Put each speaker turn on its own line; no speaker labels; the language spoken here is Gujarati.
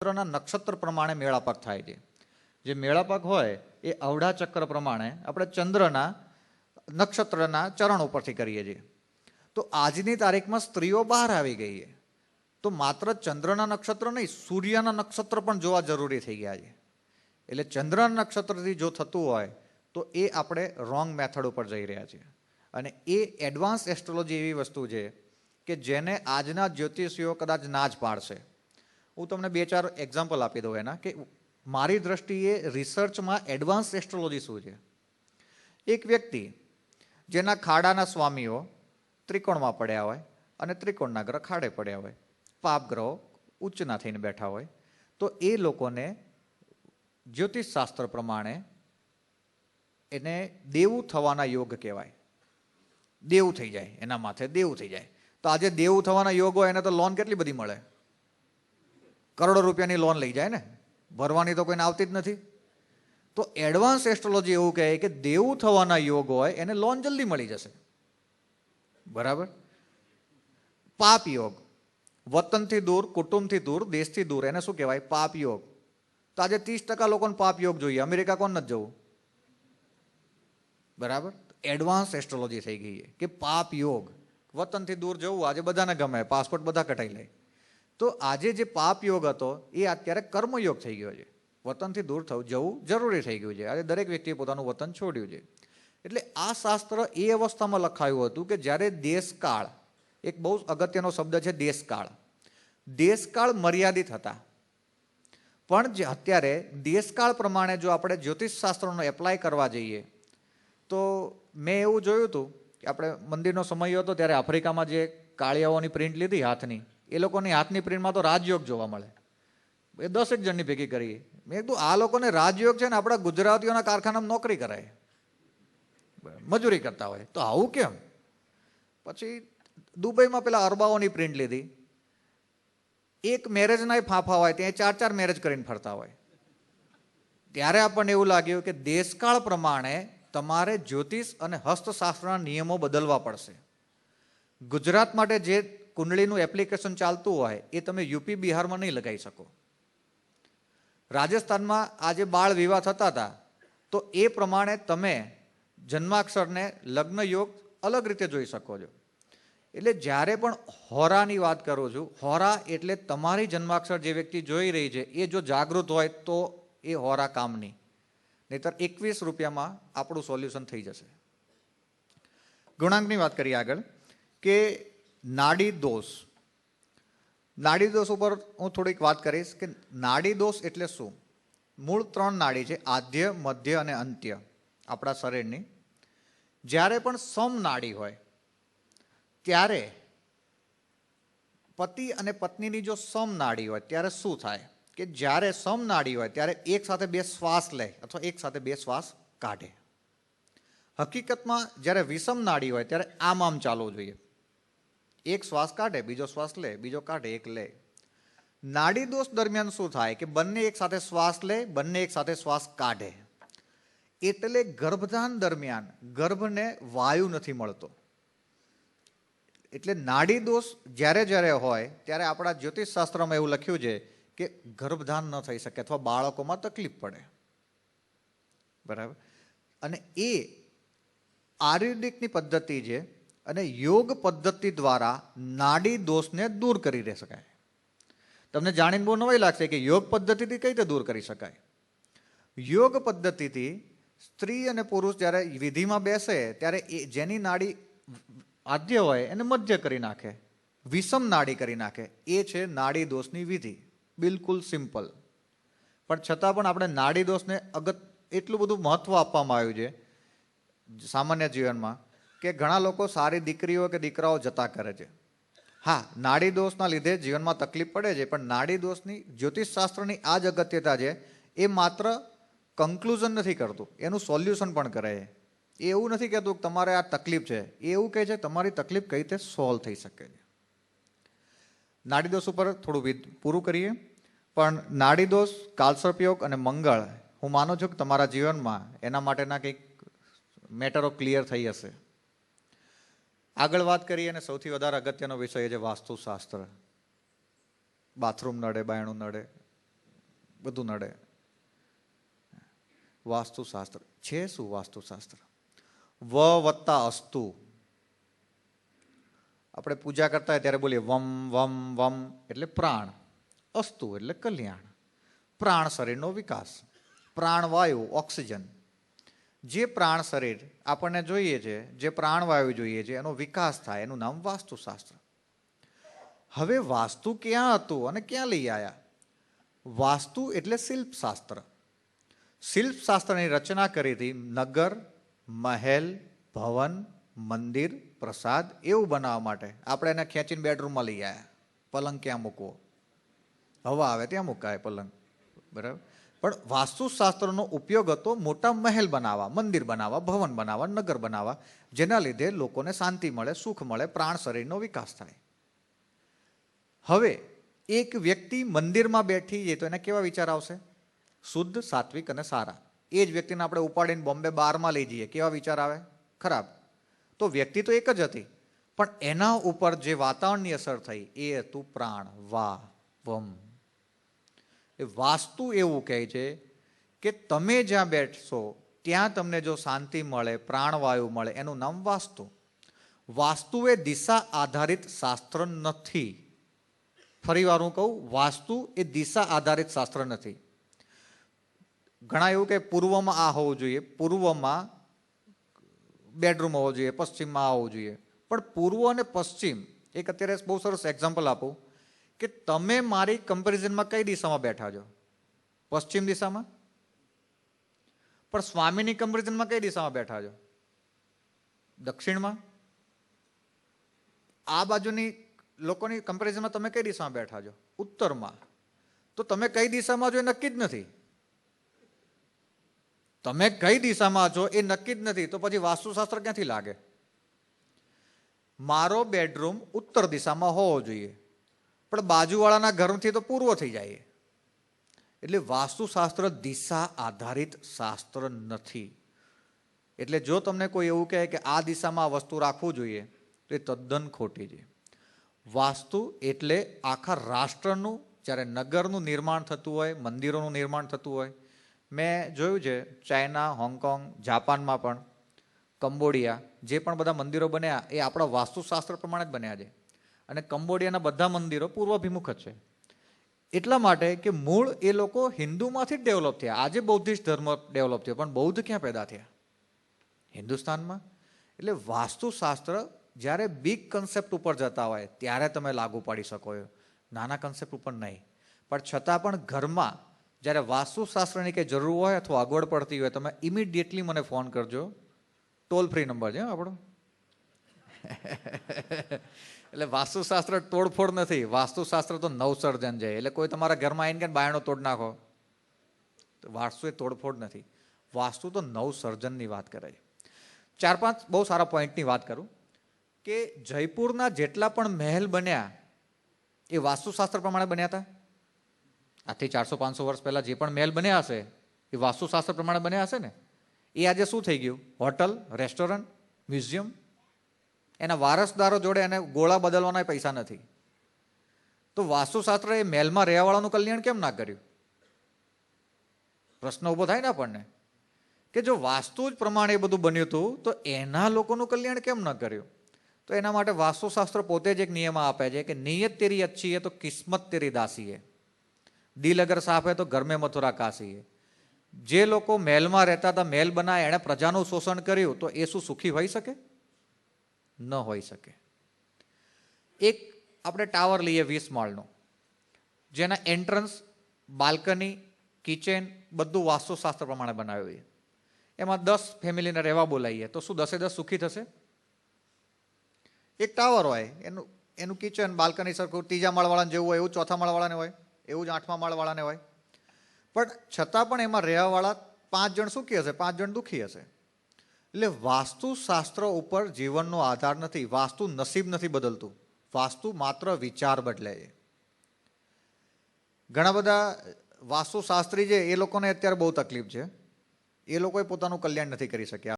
નક્ષત્ર પ્રમાણે મેળાપક થાય છે. જે મેળાપક હોય એ અવઢા ચક્ર પ્રમાણે આપણે ચંદ્રના નક્ષત્રના ચરણ ઉપરથી કરીએ છીએ. તો આજની તારીખમાં સ્ત્રીઓ બહાર આવી ગઈ છે. તો માત્ર ચંદ્રના નક્ષત્ર નહીં, સૂર્યના નક્ષત્ર પણ જોવા જરૂરી થઈ ગયા છે. એટલે ચંદ્રના નક્ષત્રથી જો થતું હોય તો એ આપણે રોંગ મેથડ ઉપર જઈ રહ્યા છીએ. અને એ એડવાન્સ એસ્ટ્રોલોજી એવી વસ્તુ છે કે જેને આજના જ્યોતિષીઓ કદાચ ના જ પાડશે. હું તમને 2-4 એક્ઝામ્પલ આપી દઉં એના, કે મારી દ્રષ્ટિએ રિસર્ચમાં એડવાન્સ એસ્ટ્રોલોજી શું છે. એક વ્યક્તિ જેના ખાડાના સ્વામીઓ ત્રિકોણમાં પડ્યા હોય અને ત્રિકોણના ગ્રહ ખાડે પડ્યા હોય, પાપ ગ્રહો ઉચ્ચના થઈને બેઠા હોય, તો એ લોકોને જ્યોતિષ શાસ્ત્ર પ્રમાણે એને દેવું થવાના યોગ કહેવાય. દેવું થઈ જાય, એના માથે દેવું થઈ જાય. તો આજે દેવું થવાના યોગ હોય એને તો લોન કેટલી બધી મળે, કરોડો રૂપિયાની લોન લઈ જાય ને, ભરવાની તો કોઈને આવતી જ નથી. તો એડવાન્સ એસ્ટ્રોલોજી એવું કહે કે દેવું થવાના યોગ હોય એને લોન જલ્દી મળી જશે. બરાબર. પાપ યોગ, વતનથી દૂર, કુટુંબથી દૂર, દેશથી દૂર, એને શું કહેવાય? પાપ યોગ. તો આજે 30% લોકોને પાપ યોગ જોઈએ. અમેરિકા કોણ નથી જવું? બરાબર. એડવાન્સ એસ્ટ્રોલોજી થઈ ગઈ છે કે પાપ યોગ, વતનથી દૂર જવું આજે બધાને ગમે, પાસપોર્ટ બધા કઢાઈ લે. તો આજે જે પાપ યોગ હતો એ અત્યારે કર્મયોગ થઈ ગયો છે. વતનથી દૂર જવું જરૂરી થઈ ગયું છે. આજે દરેક વ્યક્તિએ પોતાનું વતન છોડ્યું છે. એટલે આ શાસ્ત્ર એ અવસ્થામાં લખાયું હતું કે જ્યારે દેશકાળ, એક બહુ અગત્યનો શબ્દ છે દેશકાળ, દેશકાળ મર્યાદિત હતા. પણ જે અત્યારે દેશકાળ પ્રમાણે જો આપણે જ્યોતિષ શાસ્ત્રનો એપ્લાય કરવા જઈએ તો મેં એવું જોયું હતું કે આપણે મંદિરનો સમય હતો ત્યારે આફ્રિકામાં જે કાળિયાઓની પ્રિન્ટ લીધી હાથની, એ લોકોની હાથની પ્રિન્ટમાં તો રાજયોગ જોવા મળે. એ 10 જણની ભેગી કરી. મેં કીધું આ લોકોને રાજયોગ છે ને આપણા ગુજરાતીઓના કારખાનામાં નોકરી કરાય, મજૂરી કરતા હોય, તો આવું કેમ? પછી દુબઈમાં પેલા અરબાઓની પ્રિન્ટ લીધી. એક મેરેજના ફાંફા હોય ત્યાં 4-4 મેરેજ કરીને ફરતા હોય. ત્યારે આપણને એવું લાગ્યું કે દેશકાળ પ્રમાણે તમારે જ્યોતિષ અને હસ્તશાસ્ત્રના નિયમો બદલવા પડશે. ગુજરાત માટે જે કુંડળીનું એપ્લિકેશન ચાલતું હોય એ તમે યુપી બિહારમાં નહીં લગાવી શકો. રાજસ્થાનમાં આજે બાળ વિવાહ થતા હતા તો એ પ્રમાણે તમે જન્માક્ષરને લગ્ન યોગ અલગ રીતે જોઈ શકો છો. એટલે જ્યારે પણ હોરાની વાત કરું છું, હોરા એટલે તમારી જન્માક્ષર જે વ્યક્તિ જોઈ રહી છે એ જો જાગૃત હોય તો એ હોરા કામની, નહીતર 21 રૂપિયામાં આપણું સોલ્યુશન થઈ જશે. ગુણાંકની વાત કરીએ આગળ, કે નાડી દોષ. નાડી દોષ ઉપર હું થોડીક વાત કરીશ કે નાડી દોષ એટલે શું. મૂળ 3 નાડી છે, આદ્ય, મધ્ય અને અંત્ય આપણા શરીરની. જ્યારે પણ સમ નાડી હોય ત્યારે પતિ અને પત્નીની જો સમ નાડી હોય ત્યારે શું થાય કે જ્યારે સમ નાડી હોય ત્યારે એક સાથે 2 શ્વાસ લે અથવા એક સાથે 2 શ્વાસ કાઢે. હકીકતમાં જ્યારે વિષમ નાડી હોય ત્યારે આમ ચાલવું જોઈએ. એક શ્વાસ કાઢે, બીજો શ્વાસ લે, બીજો કાઢે, એક લે. નાડી દોષ દરમિયાન શું થાય કે બંને એક સાથે શ્વાસ લે, બંને એક સાથે શ્વાસ કાઢે. એટલે ગર્ભધાન દરમિયાન ગર્ભને વાયુ નથી મળતો. એટલે નાડી દોષ જ્યારે જ્યારે હોય ત્યારે આપણા જ્યોતિષ શાસ્ત્રમાં એવું લખ્યું છે કે ગર્ભધાન ન થઈ શકે અથવા બાળકોમાં તકલીફ પડે. બરાબર. અને એ આયુર્વેદિકની પદ્ધતિ છે અને યોગ પદ્ધતિ દ્વારા નાડી દોષને દૂર કરી દે શકાય. તમને જાણીને બહુ નવાઈ લાગશે કે યોગ પદ્ધતિથી કઈ રીતે દૂર કરી શકાય. યોગ પદ્ધતિથી સ્ત્રી અને પુરુષ જ્યારે વિધિમાં બેસે ત્યારે એ જેની નાડી આદ્ય હોય એને મધ્ય કરી નાખે, વિષમ નાડી કરી નાખે. એ છે નાડી દોષની વિધિ. બિલકુલ સિમ્પલ. પણ છતાં પણ આપણે નાડી દોષને એટલું બધું મહત્વ આપવામાં આવ્યું છે સામાન્ય જીવનમાં કે ઘણા લોકો સારી દીકરીઓ કે દીકરાઓ જતા કરે છે. હા, નાડી દોષના લીધે જીવનમાં તકલીફ પડે છે, પણ નાડી દોષની જ્યોતિષ શાસ્ત્રની આ જ અગત્યતા છે. એ માત્ર કન્ક્લુઝન નથી કરતું, એનું સોલ્યુશન પણ કરે છે. એ એવું નથી કહેતું કે તમારે આ તકલીફ છે, એ એવું કહે છે તમારી તકલીફ કઈ રીતે સોલ્વ થઈ શકે છે. નાડી દોષ ઉપર થોડું પૂરું કરીએ. પણ નાડી દોષ, કાલસર્પયોગ અને મંગળ, હું માનું છું કે તમારા જીવનમાં એના માટેના કંઈક મેટરો ક્લિયર થઈ હશે. આગળ વાત કરીએ અને સૌથી વધારે અગત્યનો વિષય છે વાસ્તુશાસ્ત્ર. બાથરૂમ નડે, બાયણું નડે, બધું નડે. વાસ્તુશાસ્ત્ર છે શું? વાસ્તુશાસ્ત્ર વ વત્તા અસ્તુ. આપણે પૂજા કરતા હોય ત્યારે બોલીએ વમ વમ વમ એટલે પ્રાણ, અસ્તુ એટલે કલ્યાણ. પ્રાણ શરીરનો વિકાસ, પ્રાણવાયુ ઓક્સિજન. જે પ્રાણ શરીર આપણને જોઈએ છે, જે પ્રાણવાયુ જોઈએ છે, એનો વિકાસ થાય, એનું નામ વાસ્તુશાસ્ત્ર. હવે વાસ્તુ ક્યાં હતું અને ક્યાં લઈ આવ્યા? વાસ્તુ એટલે શિલ્પશાસ્ત્ર. શિલ્પશાસ્ત્રની રચના કરી હતી નગર, મહેલ, ભવન, મંદિર, પ્રસાદ એવું બનાવવા માટે. આપણે એને ખેંચીને બેડરૂમમાં લઈ આવ્યા. પલંગ ક્યાં મૂકવો? હવા આવે ત્યાં મુકાય પલંગ, બરાબર. પણ વાસ્તુશાસ્ત્રનો ઉપયોગ હતો મોટા મહેલ બનાવવા, મંદિર બનાવવા, ભવન બનાવવા, નગર બનાવવા, જેના લીધે લોકોને શાંતિ મળે, સુખ મળે, પ્રાણ શરીરનો વિકાસ થાય. હવે એક વ્યક્તિ મંદિરમાં બેઠી છે તો એને કેવા વિચાર આવશે? શુદ્ધ, સાત્વિક અને સારા. એ જ વ્યક્તિને આપણે ઉપાડીને બોમ્બે બારમાં લઈ જઈએ, કેવા વિચાર આવે? ખરાબ. તો વ્યક્તિ તો એક જ હતી, પણ એના ઉપર જે વાતાવરણની અસર થઈ એ હતું પ્રાણ, વા વમ. એ વાસ્તુ એવું કહે છે કે તમે જ્યાં બેઠશો ત્યાં તમને જો શાંતિ મળે, પ્રાણવાયુ મળે, એનું નામ વાસ્તુ. વાસ્તુ એ દિશા આધારિત શાસ્ત્ર નથી. ફરી વાર હું કહું, વાસ્તુ એ દિશા આધારિત શાસ્ત્ર નથી. ઘણા એવું કે પૂર્વમાં આ હોવું જોઈએ, પૂર્વમાં બેડરૂમ હોવો જોઈએ, પશ્ચિમમાં આ હોવું જોઈએ. પણ પૂર્વ અને પશ્ચિમ, એક અત્યારે બહુ સરસ એક્ઝામ્પલ આપું કે તમે મારી કમ્પેરિઝનમાં કઈ દિશામાં બેઠા છો? પશ્ચિમ દિશામાં. પણ સ્વામીની કમ્પેરિઝનમાં કઈ દિશામાં બેઠા છો? દક્ષિણમાં. આ બાજુની લોકોની કમ્પેરિઝનમાં તમે કઈ દિશામાં બેઠા છો? ઉત્તરમાં. તો તમે કઈ દિશામાં છો એ નક્કી જ નથી. તમે કઈ દિશામાં છો એ નક્કી જ નથી, તો પછી વાસ્તુશાસ્ત્ર ક્યાંથી લાગે? મારો બેડરૂમ ઉત્તર દિશામાં હોવો જોઈએ, પણ બાજુવાળાના ઘરથી તો પૂર્વ થઈ જાય. એટલે વાસ્તુશાસ્ત્ર દિશા આધારિત શાસ્ત્ર નથી. એટલે જો તમને કોઈ એવું કહે કે આ દિશામાં આ વસ્તુ રાખવું જોઈએ તો એ તદ્દન ખોટી છે. વાસ્તુ એટલે આખા રાષ્ટ્રનું, જ્યારે નગરનું નિર્માણ થતું હોય, મંદિરોનું નિર્માણ થતું હોય. મેં જોયું છે ચાઇના, હોંગકોંગ, જાપાનમાં પણ, કંબોડિયા, જે પણ બધા મંદિરો બન્યા એ આપણા વાસ્તુશાસ્ત્ર પ્રમાણે જ બન્યા છે. અને કંબોડિયાના બધા મંદિરો પૂર્વાભિમુખ જ છે. એટલા માટે કે મૂળ એ લોકો હિન્દુમાંથી જ ડેવલપ થયા. આજે બૌદ્ધિસ્ટ ધર્મ ડેવલપ થયો, પણ બૌદ્ધ ક્યાં પેદા થયા? હિન્દુસ્તાનમાં. એટલે વાસ્તુશાસ્ત્ર જ્યારે બિગ કન્સેપ્ટ ઉપર જતા હોય ત્યારે તમે લાગુ પાડી શકો, નાના કન્સેપ્ટ ઉપર નહીં. પણ છતાં પણ ઘરમાં જ્યારે વાસ્તુશાસ્ત્રની કંઈ જરૂર હોય અથવા અગવડ પડતી હોય, તમે ઇમિડિયેટલી મને ફોન કરજો. ટોલ ફ્રી નંબર છે આપણો. એટલે વાસ્તુશાસ્ત્ર તોડફોડ નથી, વાસ્તુશાસ્ત્ર તો નવસર્જન છે. એટલે કોઈ તમારા ઘરમાં આવીને કે બાયણો તોડ નાખો, તો વાસ્તુ એ તોડફોડ નથી. વાસ્તુ તો નવસર્જનની વાત કરે છે. 4-5 બહુ સારા પોઈન્ટની વાત કરું કે જયપુરના જેટલા પણ મહેલ બન્યા એ વાસ્તુશાસ્ત્ર પ્રમાણે બન્યા હતા. આજથી 400-500 વર્ષ પહેલા જે પણ મહેલ બન્યા હશે એ વાસ્તુશાસ્ત્ર પ્રમાણે બન્યા હશે ને. એ આજે શું થઈ ગયું? Hotel, restaurant, museum. એના વારસદારો જોડે એને ગોળા બદલવાના પૈસા નથી. તો વાસ્તુશાસ્ત્ર એ મહેલમાં રહેવાવાળાનું કલ્યાણ કેમ ના કર્યું? પ્રશ્ન ઊભો થાય ને આપણને કે જો વાસ્તુ જ પ્રમાણે એ બધું બન્યું હતું તો એના લોકોનું કલ્યાણ કેમ ન કર્યું? તો એના માટે વાસ્તુશાસ્ત્ર પોતે જ એક નિયમ આપે છે કે નિયત તેરી અચ્છી હે તો કિસ્મત તેરી દાસી હે, દિલ અગર સાફ હે તો ઘર મેં મથુરા કાશી હે. જે લોકો મહેલમાં રહેતા હતા, મહેલ બનાવ્યા, એણે પ્રજાનું શોષણ કર્યું, તો એ શું સુખી હોઈ શકે? ન હોઈ શકે. એક આપણે ટાવર લઈએ 20 માળનો, જેના એન્ટ્રન્સ, બાલ્કની, કિચન બધું વાસ્તુશાસ્ત્ર પ્રમાણે બનાવ્યું છે. એમાં 10 ફેમિલીને રહેવા બોલાવીએ તો શું 10-10 સુખી થશે? એક ટાવર હોય, એનું કિચન, બાલ્કની સરખું 3જા માળવાળાને જેવું હોય એવું 4થા માળવાળાને હોય, એવું જ 8મા માળવાળાને હોય. પણ છતાં પણ એમાં રહેવાવાળા 5 જણ સુખી હશે, 5 જણ દુઃખી હશે. એટલે વાસ્તુશાસ્ત્ર ઉપર જીવનનો આધાર નથી. વાસ્તુ નસીબ નથી બદલતું, વાસ્તુ માત્ર વિચાર બદલે છે. ઘણા બધા વાસ્તુશાસ્ત્રી છે એ લોકોને અત્યારે બહુ તકલીફ છે. એ લોકોએ પોતાનું કલ્યાણ નથી કરી શક્યા.